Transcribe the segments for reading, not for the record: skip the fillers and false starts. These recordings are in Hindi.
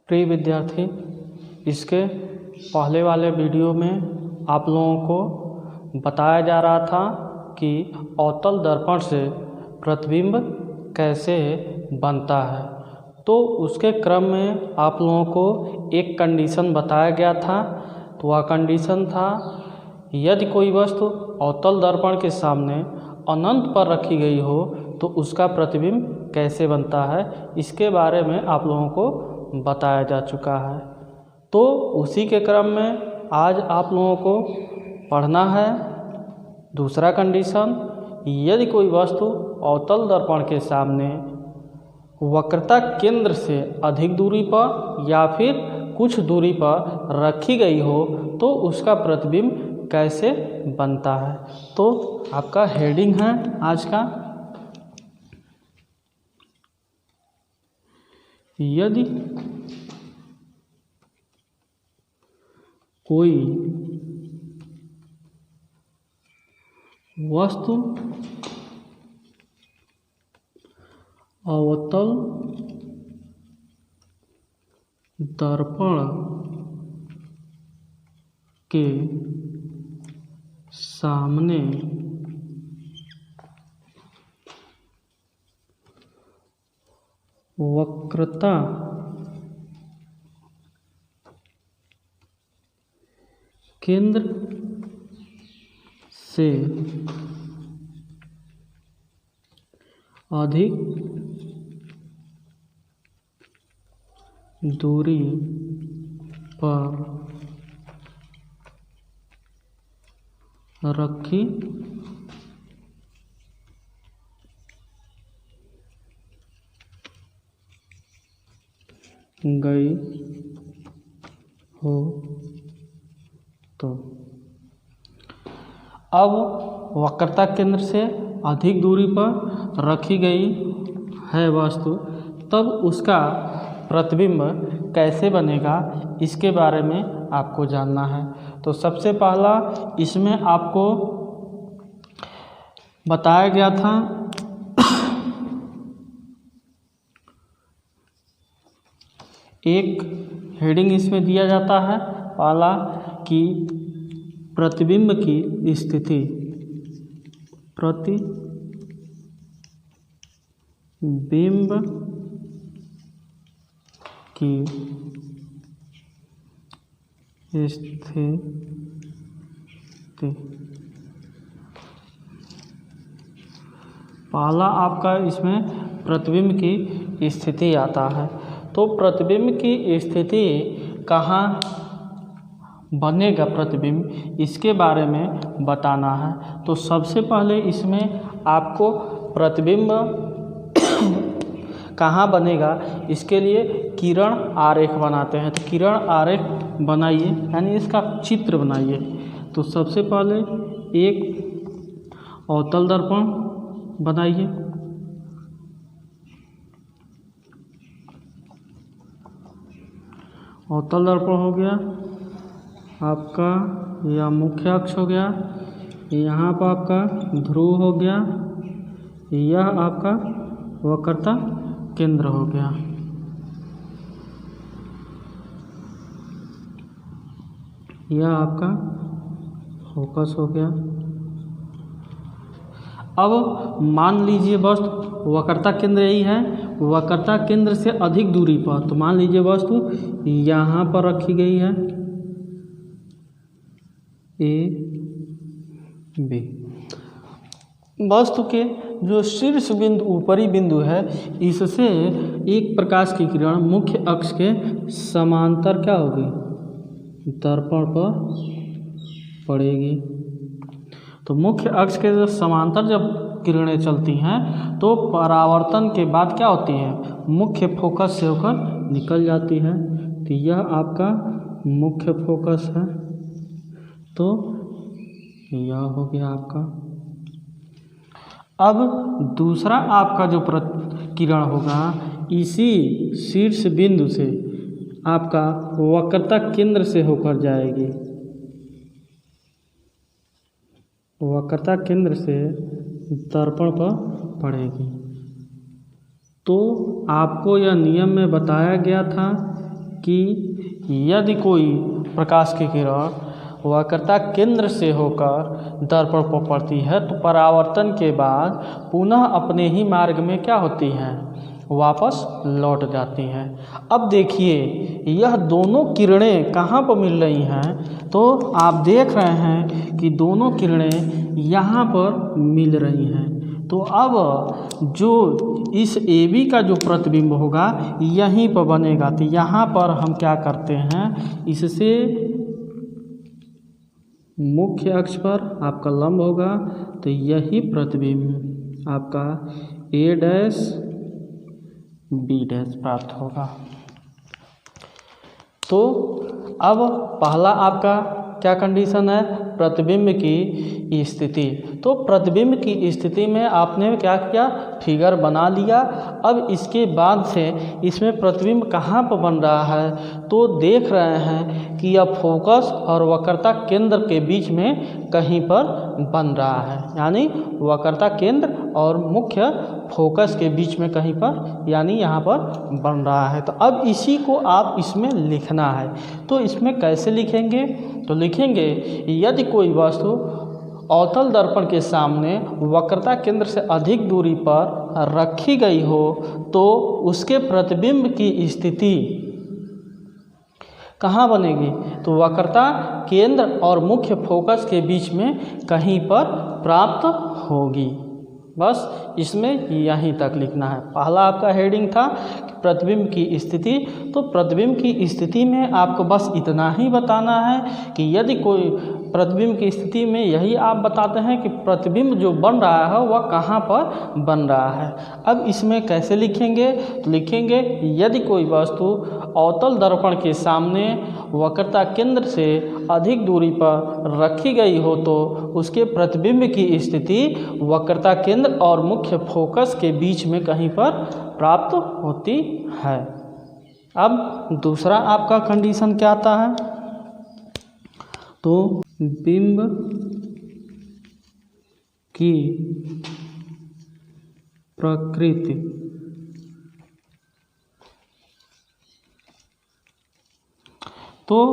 प्रिय विद्यार्थी, इसके पहले वाले वीडियो में आप लोगों को बताया जा रहा था कि अवतल दर्पण से प्रतिबिंब कैसे बनता है। तो उसके क्रम में आप लोगों को एक कंडीशन बताया गया था। तो वह कंडीशन था, यदि कोई वस्तु अवतल दर्पण के सामने अनंत पर रखी गई हो तो उसका प्रतिबिंब कैसे बनता है, इसके बारे में आप लोगों को बताया जा चुका है। तो उसी के क्रम में आज आप लोगों को पढ़ना है दूसरा कंडीशन। यदि कोई वस्तु अवतल दर्पण के सामने वक्रता केंद्र से अधिक दूरी पर या फिर कुछ दूरी पर रखी गई हो तो उसका प्रतिबिंब कैसे बनता है। तो आपका हेडिंग है आज का, यदि कोई वस्तु अवतल दर्पण के सामने वक्रता केंद्र से अधिक दूरी पर रखी गई हो तो अब वक्रता केंद्र से अधिक दूरी पर रखी गई है वस्तु, तब उसका प्रतिबिंब कैसे बनेगा इसके बारे में आपको जानना है। तो सबसे पहला इसमें आपको बताया गया था एक हेडिंग इसमें दिया जाता है पहला कि प्रतिबिंब की स्थिति, प्रतिबिंब की स्थिति। पहला आपका इसमें प्रतिबिंब की स्थिति आता है। तो प्रतिबिंब की स्थिति कहाँ बनेगा प्रतिबिंब, इसके बारे में बताना है। तो सबसे पहले इसमें आपको प्रतिबिंब कहाँ बनेगा इसके लिए किरण आरेख बनाते हैं। तो किरण आरेख बनाइए, यानी इसका चित्र बनाइए। तो सबसे पहले एक अवतल दर्पण बनाइए। अवतल दर्पण हो गया आपका, यह मुख्य अक्ष हो गया, यहाँ पर आपका ध्रुव हो गया, यह आपका वक्रता केंद्र हो गया। यह आपका फोकस हो गया। अब मान लीजिए वस्तु वक्रता केंद्र यही है, वक्रता केंद्र से अधिक दूरी पर, तो मान लीजिए वस्तु यहाँ पर रखी गई है ए बी। वस्तु के जो शीर्ष बिंदु ऊपरी बिंदु है, इससे एक प्रकाश की किरण मुख्य अक्ष के समांतर क्या होगी, दर्पण पर पड़ेगी। तो मुख्य अक्ष के जो समांतर जब किरणें चलती हैं तो परावर्तन के बाद क्या होती है, मुख्य फोकस से होकर निकल जाती है। तो यह आपका मुख्य फोकस है। तो यह हो गया आपका। अब दूसरा आपका जो किरण होगा, इसी शीर्ष बिंदु से आपका वक्रता केंद्र से होकर जाएगी, वक्रता केंद्र से दर्पण पर पड़ेगी। तो आपको यह नियम में बताया गया था कि यदि कोई प्रकाश की किरण वक्रता केंद्र से होकर दर्पण पर पड़ती है तो परावर्तन के बाद पुनः अपने ही मार्ग में क्या होती हैं, वापस लौट जाती हैं। अब देखिए यह दोनों किरणें कहाँ पर मिल रही हैं, तो आप देख रहे हैं कि दोनों किरणें यहाँ पर मिल रही हैं। तो अब जो इस AB का जो प्रतिबिंब होगा यहीं पर बनेगा। तो यहाँ पर हम क्या करते हैं, इससे मुख्य अक्ष पर आपका लंब होगा तो यही प्रतिबिंब आपका A' B' प्राप्त होगा। तो अब पहला आपका क्या कंडीशन है, प्रतिबिंब की स्थिति। तो प्रतिबिंब की स्थिति में आपने क्या किया, फिगर बना लिया। अब इसके बाद से इसमें प्रतिबिंब कहाँ पर बन रहा है, तो देख रहे हैं कि यह फोकस और वक्रता केंद्र के बीच में कहीं पर बन रहा है, यानी वक्रता केंद्र और मुख्य फोकस के बीच में कहीं पर, यानी यहाँ पर बन रहा है। तो अब इसी को आप इसमें लिखना है। तो इसमें कैसे लिखेंगे, तो लिखेंगे यदि कोई वस्तु अवतल दर्पण के सामने वक्रता केंद्र से अधिक दूरी पर रखी गई हो तो उसके प्रतिबिंब की स्थिति कहाँ बनेगी, तो वक्रता केंद्र और मुख्य फोकस के बीच में कहीं पर प्राप्त होगी। बस इसमें यहीं तक लिखना है। पहला आपका हेडिंग था प्रतिबिंब की स्थिति। तो प्रतिबिंब की स्थिति में आपको बस इतना ही बताना है कि यदि कोई प्रतिबिंब की स्थिति में यही आप बताते हैं कि प्रतिबिंब जो बन रहा है वह कहाँ पर बन रहा है। अब इसमें कैसे लिखेंगे, तो लिखेंगे यदि कोई वस्तु अवतल दर्पण के सामने वक्रता केंद्र से अधिक दूरी पर रखी गई हो तो उसके प्रतिबिंब की स्थिति वक्रता केंद्र और मुख्य फोकस के बीच में कहीं पर प्राप्त होती है। अब दूसरा आपका कंडीशन क्या आता है, तो बिंब की प्रकृति तो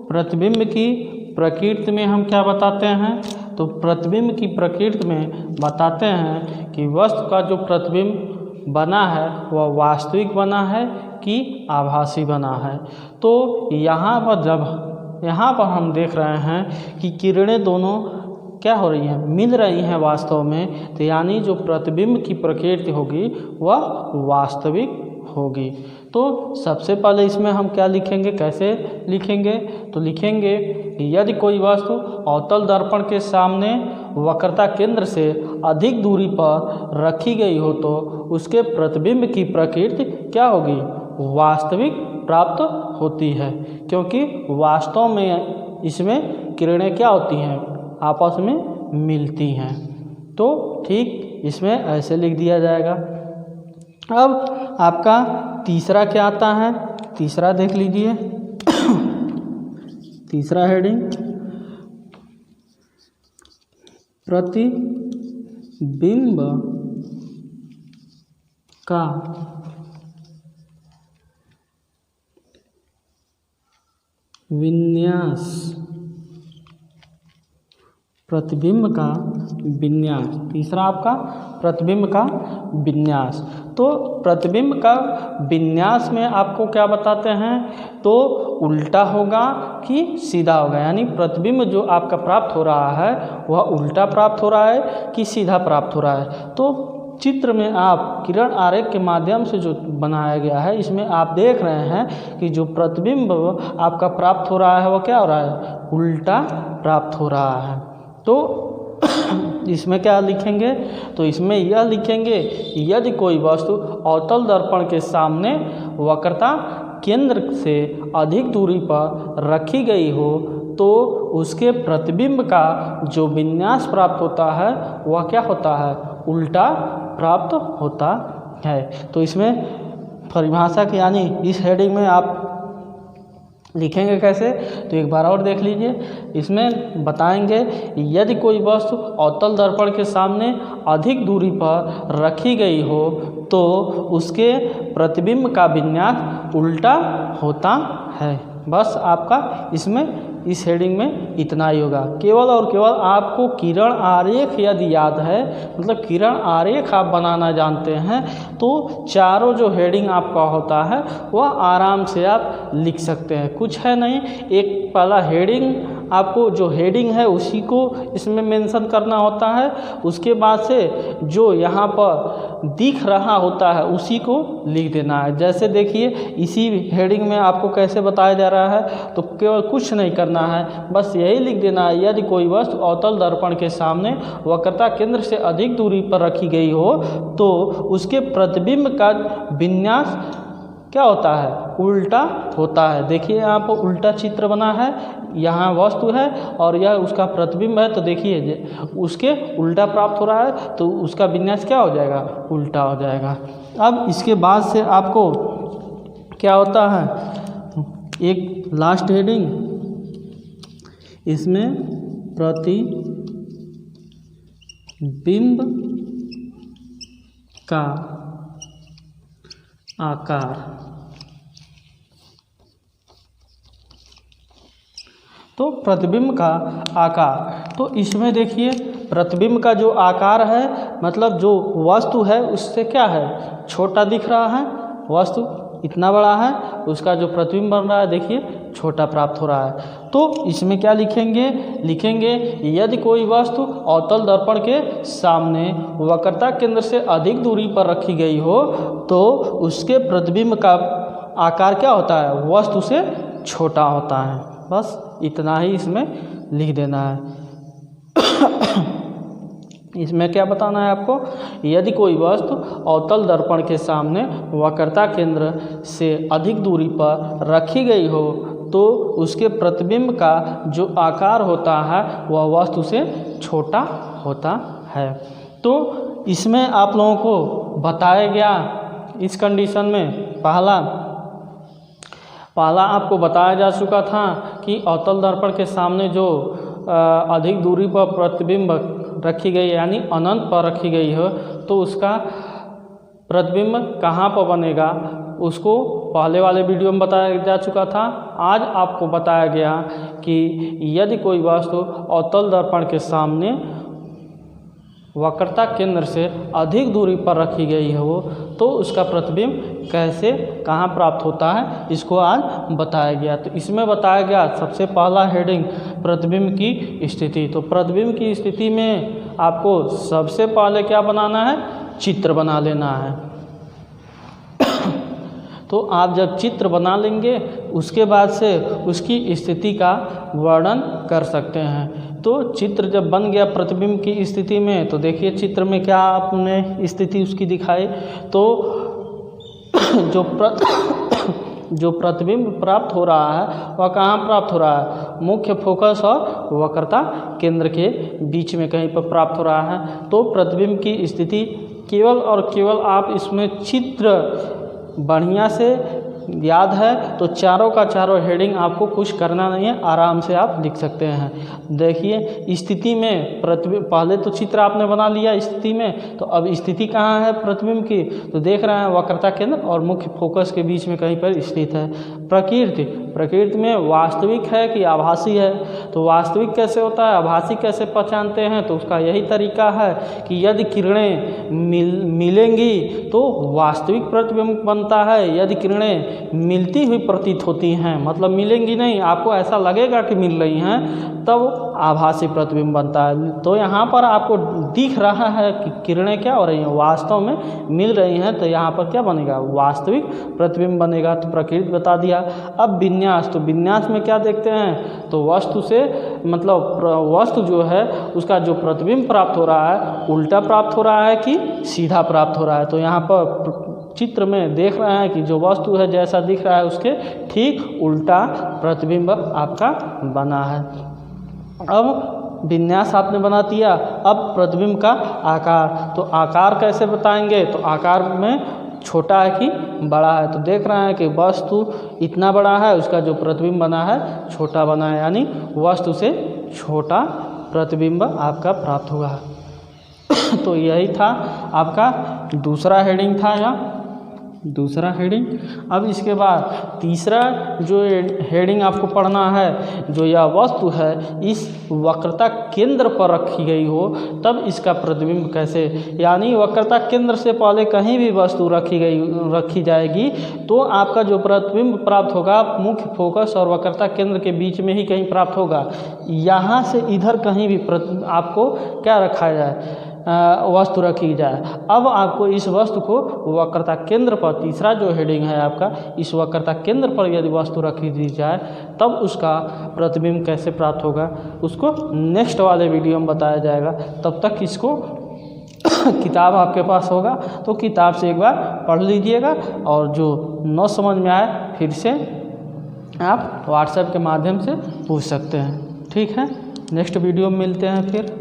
प्रतिबिंब की प्रकृति में हम क्या बताते हैं, तो प्रतिबिंब की प्रकृति में बताते हैं कि वस्तु का जो प्रतिबिंब बना है वह वास्तविक बना है कि आभासी बना है। तो यहाँ पर हम देख रहे हैं कि किरणें दोनों क्या हो रही हैं, मिल रही हैं वास्तव में। तो यानी जो प्रतिबिंब की प्रकृति होगी वह वास्तविक होगी। तो सबसे पहले इसमें हम क्या लिखेंगे, कैसे लिखेंगे, तो लिखेंगे यदि कोई वस्तु अवतल दर्पण के सामने वक्रता केंद्र से अधिक दूरी पर रखी गई हो तो उसके प्रतिबिंब की प्रकृति क्या होगी, वास्तविक प्राप्त होती है। क्योंकि वास्तव में इसमें किरणें क्या होती हैं, आपस में मिलती हैं। तो ठीक इसमें ऐसे लिख दिया जाएगा। अब आपका तीसरा क्या आता है, तीसरा देख लीजिए। तीसरा हेडिंग प्रतिबिंब का विन्यास, प्रतिबिंब का विन्यास। तीसरा आपका प्रतिबिंब का विन्यास। तो प्रतिबिंब का विन्यास में आपको क्या बताते हैं, तो उल्टा होगा कि सीधा होगा, यानी प्रतिबिंब जो आपका प्राप्त हो रहा है वह उल्टा प्राप्त हो रहा है कि सीधा प्राप्त हो रहा है। तो चित्र में आप किरण आरेख के माध्यम से जो बनाया गया है इसमें आप देख रहे हैं कि जो प्रतिबिंब आपका प्राप्त हो रहा है वह क्या हो रहा है, उल्टा प्राप्त हो रहा है। तो इसमें क्या लिखेंगे, तो इसमें यह लिखेंगे यदि कोई वस्तु अवतल दर्पण के सामने वक्रता केंद्र से अधिक दूरी पर रखी गई हो तो उसके प्रतिबिंब का जो विन्यास प्राप्त होता है वह क्या होता है, उल्टा प्राप्त होता है। तो इसमें परिभाषा की यानी इस हेडिंग में आप लिखेंगे कैसे, तो एक बार और देख लीजिए। इसमें बताएंगे यदि कोई वस्तु अवतल दर्पण के सामने अधिक दूरी पर रखी गई हो तो उसके प्रतिबिंब का विन्यास उल्टा होता है। बस आपका इसमें इस हेडिंग में इतना ही होगा। केवल और केवल आपको किरण आरेख यदि याद है, मतलब किरण आरेख आप बनाना जानते हैं, तो चारों जो हेडिंग आपका होता है वह आराम से आप लिख सकते हैं। कुछ है नहीं, एक पहला हेडिंग, आपको जो हेडिंग है उसी को इसमें मेंशन करना होता है। उसके बाद से जो यहाँ पर दिख रहा होता है उसी को लिख देना है। जैसे देखिए इसी हेडिंग में आपको कैसे बताया जा रहा है, तो केवल कुछ नहीं करना है, बस यही लिख देना है, यदि कोई वस्तु अवतल दर्पण के सामने वक्रता केंद्र से अधिक दूरी पर रखी गई हो तो उसके प्रतिबिंब का विन्यास क्या होता है, उल्टा होता है। देखिए यहाँ पर उल्टा चित्र बना है, यहाँ वस्तु है और यह उसका प्रतिबिंब है, तो देखिए उसके उल्टा प्राप्त हो रहा है, तो उसका विन्यास क्या हो जाएगा, उल्टा हो जाएगा। अब इसके बाद से आपको क्या होता है, एक लास्ट हेडिंग, इसमें प्रतिबिंब का आकार, तो प्रतिबिंब का आकार, तो इसमें देखिए प्रतिबिंब का जो आकार है, मतलब जो वस्तु है उससे क्या है, छोटा दिख रहा है, वस्तु इतना बड़ा है, उसका जो प्रतिबिंब बन रहा है देखिए छोटा प्राप्त हो रहा है। तो इसमें क्या लिखेंगे, यदि कोई वस्तु अवतल दर्पण के सामने वक्रता केंद्र से अधिक दूरी पर रखी गई हो तो उसके प्रतिबिंब का आकार क्या होता है, वस्तु से छोटा होता है। बस इतना ही इसमें लिख देना है। इसमें क्या बताना है आपको, यदि कोई वस्तु अवतल दर्पण के सामने वक्रता केंद्र से अधिक दूरी पर रखी गई हो तो उसके प्रतिबिंब का जो आकार होता है वह वस्तु से छोटा होता है। तो इसमें आप लोगों को बताया गया, इस कंडीशन में पहला आपको बताया जा चुका था कि अवतल दर्पण के सामने जो अधिक दूरी पर प्रतिबिंब रखी गई यानी अनंत पर रखी गई है तो उसका प्रतिबिंब कहाँ पर बनेगा, उसको पहले वाले वीडियो में बताया जा चुका था। आज आपको बताया गया कि यदि कोई वस्तु अवतल दर्पण के सामने वक्रता केंद्र से अधिक दूरी पर रखी गई हो तो उसका प्रतिबिंब कैसे कहाँ प्राप्त होता है, इसको आज बताया गया। तो इसमें बताया गया सबसे पहला हेडिंग प्रतिबिंब की स्थिति। तो प्रतिबिंब की स्थिति में आपको सबसे पहले क्या बनाना है, चित्र बना लेना है। तो आप जब चित्र बना लेंगे उसके बाद से उसकी स्थिति का वर्णन कर सकते हैं। तो चित्र जब बन गया प्रतिबिंब की स्थिति में, तो देखिए चित्र में क्या आपने स्थिति उसकी दिखाई, तो जो प्रतिबिंब प्राप्त हो रहा है वह कहाँ प्राप्त हो रहा है, मुख्य फोकस और वक्रता केंद्र के बीच में कहीं पर प्राप्त हो रहा है। तो प्रतिबिंब की स्थिति केवल और केवल आप इसमें चित्र बढ़िया से याद है तो चारों का चारों हेडिंग आपको कुछ करना नहीं है, आराम से आप लिख सकते हैं। देखिए स्थिति में प्रतिबिंब, पहले तो चित्र आपने बना लिया स्थिति में, तो अब स्थिति कहाँ है प्रतिबिंब की, तो देख रहे हैं वक्रता केंद्र और मुख्य फोकस के बीच में कहीं पर स्थित है। प्रकृति में वास्तविक है कि आभासी है, तो वास्तविक कैसे होता है, आभासी कैसे पहचानते हैं, तो उसका यही तरीका है कि यदि किरणें मिलेंगी तो वास्तविक प्रतिबिंब बनता है, यदि किरणें मिलती हुई प्रतीत होती हैं, मतलब मिलेंगी नहीं, आपको ऐसा लगेगा कि मिल रही हैं, तब आभासी प्रतिबिंब बनता है। तो यहाँ पर आपको दिख रहा है कि किरणें क्या हो रही हैं, वास्तव में मिल रही हैं, तो यहाँ पर क्या बनेगा, वास्तविक प्रतिबिंब बनेगा। तो प्रकृति बता दिया। अब विन्यास, तो विन्यास में क्या देखते हैं, तो वस्तु से मतलब वस्तु जो है उसका जो प्रतिबिंब प्राप्त हो रहा है उल्टा प्राप्त हो रहा है कि सीधा प्राप्त हो रहा है। तो यहाँ पर चित्र में देख रहे हैं कि जो वस्तु है जैसा दिख रहा है उसके ठीक उल्टा प्रतिबिंब आपका बना है। अब विन्यास आपने बना दिया। अब प्रतिबिंब का आकार, तो आकार कैसे बताएंगे, तो आकार में छोटा है कि बड़ा है, तो देख रहे हैं कि वस्तु इतना बड़ा है, उसका जो प्रतिबिंब बना है छोटा बना है, यानी वस्तु से छोटा प्रतिबिंब आपका प्राप्त हुआ। तो यही था आपका दूसरा हेडिंग था, या दूसरा हेडिंग। अब इसके बाद तीसरा जो हेडिंग आपको पढ़ना है, जो यह वस्तु है इस वक्रता केंद्र पर रखी गई हो तब इसका प्रतिबिंब कैसे, यानी वक्रता केंद्र से पहले कहीं भी वस्तु रखी जाएगी तो आपका जो प्रतिबिंब प्राप्त होगा मुख्य फोकस और वक्रता केंद्र के बीच में ही कहीं प्राप्त होगा। यहाँ से इधर कहीं भी आपको क्या रखा जाए, वस्तु रखी जाए। अब आपको इस वस्तु को वक्रता केंद्र पर, तीसरा जो हेडिंग है आपका, इस वक्रता केंद्र पर यदि वस्तु रखी दी जाए तब उसका प्रतिबिंब कैसे प्राप्त होगा उसको नेक्स्ट वाले वीडियो में बताया जाएगा। तब तक इसको किताब आपके पास होगा तो किताब से एक बार पढ़ लीजिएगा, और जो न समझ में आए फिर से आप व्हाट्सएप के माध्यम से पूछ सकते हैं। ठीक है, नेक्स्ट वीडियो में मिलते हैं फिर।